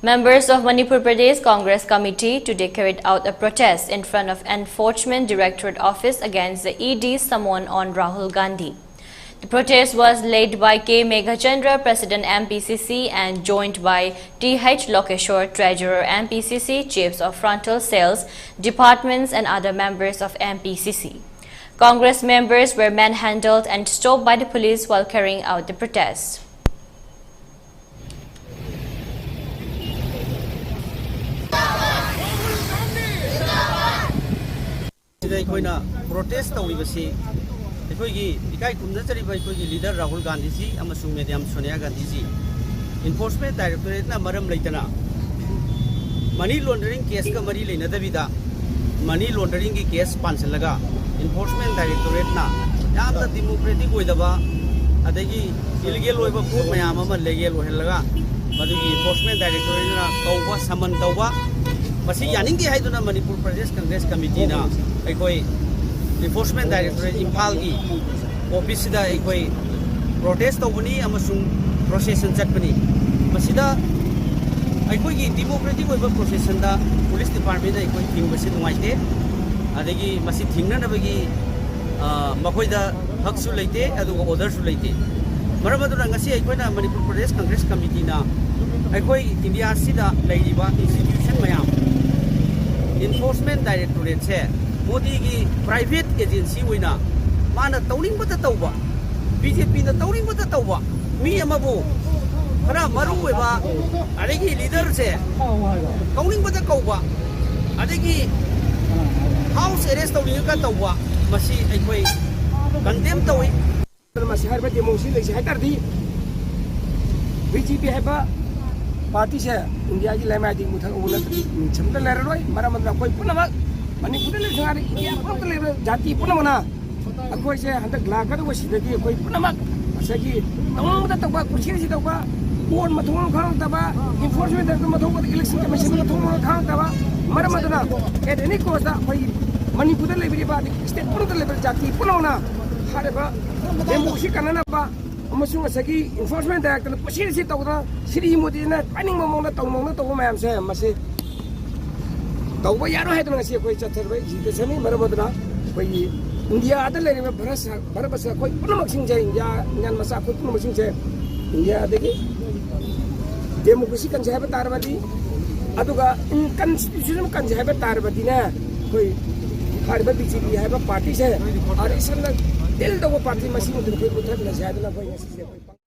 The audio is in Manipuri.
Members of Manipur Pradesh Congress Committee today carried out a protest in front of Enhancement Directorate Office against the ED summoned on Rahul Gandhi. The protest was led by K. Meghachandra, President MPCC, and joined by T.H. Lokeshwar, Treasurer MPCC, Chiefs of Frontal Sales, Departments and other members of MPCC. Congress members were manhandled and stopped by the police while carrying out the protest. Protest leader Rahul Gandhi amasung Madam Sonia Gandhi Enforcement Directorate na maram laitana money laundering case ka mari leina davida money laundering ki case pansalaga Enforcement Directorate na yamna democratic oidaba adagi illegal oiba court mayam ama legal ohelaga madugi Enforcement Directorate na kauba saman tauba masi yaningi haiduna Manipur Pradesh Congress Committee na aikoi Enforcement Directorate Impal ki office da aikoi protest tawani amasung procession chatpani masida aikoi gi democratic oiba procession da police department da aikoi thingbasi nuaite adagi masi thingna nabagi makoi da hak su leite aduga order su leite maramadu ngasi aikoi na Manipur Pradesh Congress Committee na aikoi India sida leiriba institution mayam Enforcement Directorate se Modi ki private agency wina mana tauling bata tauba BJP na tauling bata tauba mi amabu khara maru weba adegi leader se tauling bata kauba adegi house arrest tauling ka tauba masi aikoi condemn tawi masi harba demosi le se hatar di BJP haba party se India ki lema di muthang una chamta leroi maramandra koi punama Manipur le sangari India pun le jati pun mana aku se hendak lagar wasi lagi koi pun nama asagi tolong kita tahu kursi ni tahu board mathong khang tahu enforcement dari mathong election commission mathong khang tahu mara madana ini kosa koi Manipur le beri ba state pun le jati pun mana hari ba demosi kanan apa amasung asagi enforcement director kursi ni tahu na Sri Modi na paning mamong na tahu mayam se masih tau ba yaro hai to ngasi koi chathar bai jite sani maramadna koi India ada le me bharasa koi punamak sing jai India nyan masa ko punamak sing jai India degi democracy kan jai ba tarbadi aduga constitution kan jai ba tarbadi na koi harba BJP hai ba party se aur isan dil do party masi mo koi uthar na jai na koi ngasi koi